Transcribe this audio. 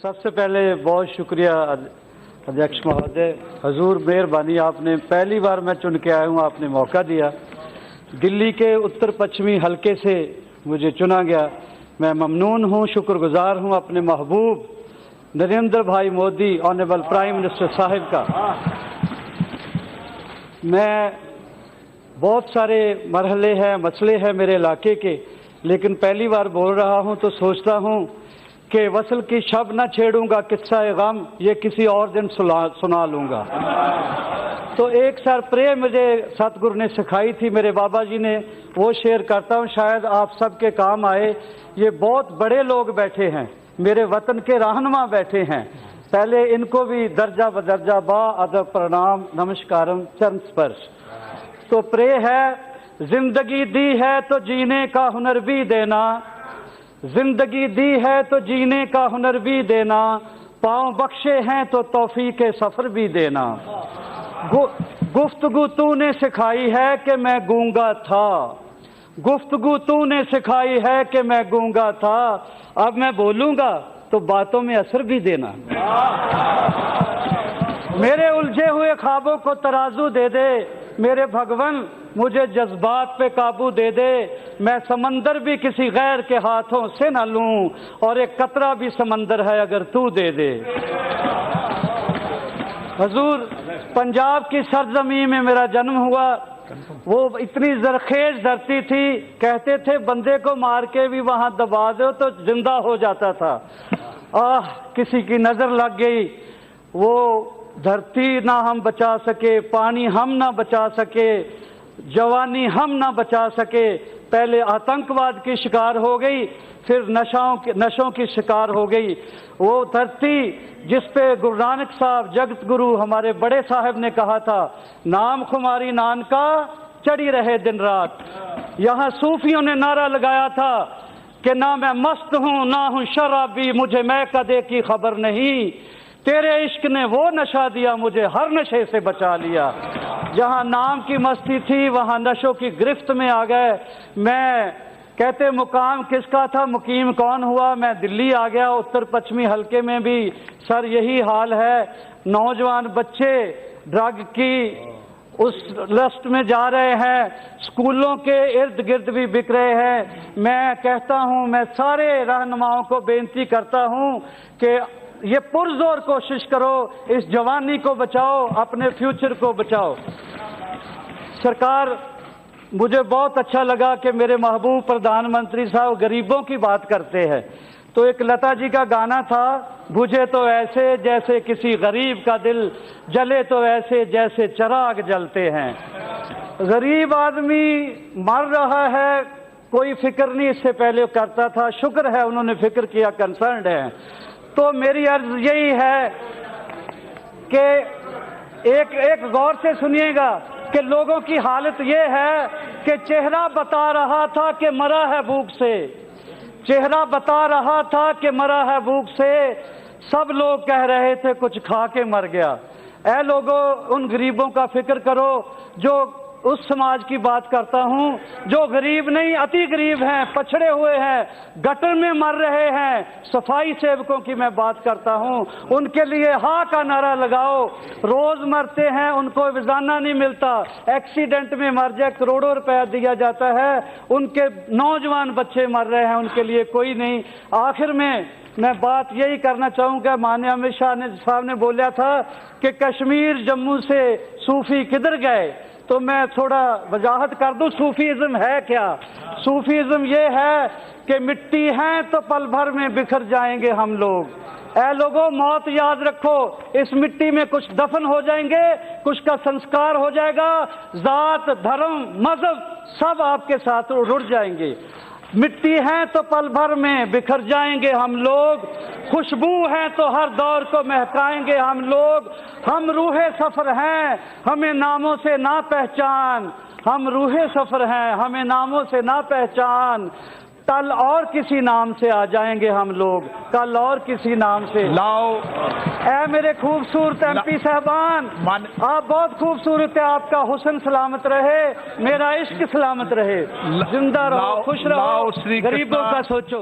सबसे पहले बहुत शुक्रिया अध्यक्ष महोदय। हजूर मेहरबानी, आपने पहली बार मैं चुन के आया हूँ, आपने मौका दिया। दिल्ली के उत्तर पश्चिमी हलके से मुझे चुना गया। मैं ममनून हूँ, शुक्रगुजार हूँ अपने महबूब नरेंद्र भाई Modi, honourable prime minister Sahib का। मैं बहुत सारे मरहले हैं, मसले हैं मेरे इलाके के, लेकिन पहली बार बोल रहा हूँ तो सोचता हूँ कि वसल की शब न छेड़ूंगा, किस्सा गम ये किसी और दिन सुना लूँगा। तो एक सर प्रे मुझे सतगुरु ने सिखाई थी, मेरे बाबा जी ने, वो शेयर करता हूँ, शायद आप सबके काम आए। ये बहुत बड़े लोग बैठे हैं, मेरे वतन के रहनुमा बैठे हैं, पहले इनको भी दर्जा बदर्जा बा अदब प्रणाम नमस्कारम चरण स्पर्श। तो प्रे है, जिंदगी दी है तो जीने का हुनर भी देना, जिंदगी दी है तो जीने का हुनर भी देना, पाँव बख्शे हैं तो तौफीक सफर भी देना। गुफ्तगू तूने सिखाई है कि मैं गूंगा था, गुफ्तगू तूने सिखाई है कि मैं गूंगा था, अब मैं बोलूंगा तो बातों में असर भी देना। मेरे उलझे हुए ख्वाबों को तराजू दे दे, मेरे भगवन मुझे जज्बात पे काबू दे दे। मैं समंदर भी किसी गैर के हाथों से न लूं, और एक कतरा भी समंदर है अगर तू दे दे। हजूर, पंजाब की सरजमीन में मेरा जन्म हुआ। वो इतनी जरखेज धरती थी, कहते थे बंदे को मार के भी वहां दबा दो तो जिंदा हो जाता था। किसी की नजर लग गई, वो धरती ना हम बचा सके, पानी हम ना बचा सके, जवानी हम ना बचा सके। पहले आतंकवाद की शिकार हो गई, फिर नशों की शिकार हो गई। वो धरती जिस पे गुरु नानक साहब जगत गुरु हमारे बड़े साहब ने कहा था, नाम खुमारी नानका चढ़ी रहे दिन रात। यहाँ सूफियों ने नारा लगाया था कि ना मैं मस्त हूँ ना हूँ शराबी, मुझे मैं कदे की खबर नहीं, तेरे इश्क ने वो नशा दिया मुझे हर नशे से बचा लिया। जहाँ नाम की मस्ती थी वहाँ नशों की गिरफ्त में आ गए। मैं कहते मुकाम किसका था, मुकीम कौन हुआ। मैं दिल्ली आ गया, उत्तर पश्चिमी हलके में भी सर यही हाल है। नौजवान बच्चे ड्रग की उस लस्ट में जा रहे हैं, स्कूलों के इर्द गिर्द भी बिक रहे हैं। मैं कहता हूं, मैं सारे रहनुमाओं को बेनती करता हूं कि ये पुरजोर कोशिश करो, इस जवानी को बचाओ, अपने फ्यूचर को बचाओ। सरकार, मुझे बहुत अच्छा लगा कि मेरे महबूब प्रधानमंत्री साहब गरीबों की बात करते हैं। तो एक लता जी का गाना था, बुझे तो ऐसे जैसे किसी गरीब का दिल, जले तो ऐसे जैसे चिराग जलते हैं। गरीब आदमी मर रहा है, कोई फिक्र नहीं इससे पहले करता था, शुक्र है उन्होंने फिक्र किया, कंसर्न्ड है। तो मेरी अर्ज यही है कि एक गौर से सुनिएगा कि लोगों की हालत ये है कि चेहरा बता रहा था कि मरा है भूख से, चेहरा बता रहा था कि मरा है भूख से, सब लोग कह रहे थे कुछ खा के मर गया। ऐ लोगों, उन गरीबों का फिक्र करो, जो उस समाज की बात करता हूं जो गरीब नहीं अति गरीब हैं, पछड़े हुए हैं, गटर में मर रहे हैं। सफाई सेवकों की मैं बात करता हूं, उनके लिए हाँ का नारा लगाओ। रोज मरते हैं, उनको विजाना नहीं मिलता, एक्सीडेंट में मर जाए करोड़ों रुपया दिया जाता है, उनके नौजवान बच्चे मर रहे हैं, उनके लिए कोई नहीं। आखिर में मैं बात यही करना चाहूंगा, माननीय अमित शाह साहब ने बोला था कि कश्मीर जम्मू से सूफी किधर गए, तो मैं थोड़ा वजाहत कर दूं, सूफीज़म है क्या। सूफीज़म ये है कि मिट्टी है तो पल भर में बिखर जाएंगे हम लोग। ऐ लोगों, मौत याद रखो, इस मिट्टी में कुछ दफन हो जाएंगे, कुछ का संस्कार हो जाएगा, जात धर्म मजहब सब आपके साथ रुड़ जाएंगे। मिट्टी है तो पल भर में बिखर जाएंगे हम लोग, खुशबू है तो हर दौर को महकाएंगे हम लोग। हम रूहे सफर हैं, हमें नामों से ना पहचान, हम रूहे सफर हैं, हमें नामों से ना पहचान। कल और किसी नाम से आ जाएंगे हम लोग, कल और किसी नाम से। लाओ ऐ मेरे खूबसूरत एमपी साहबान, आप बहुत खूबसूरत है, आपका हुस्न सलामत रहे, मेरा इश्क सलामत रहे, जिंदा रहो, खुश रहो, गरीबों का सोचो।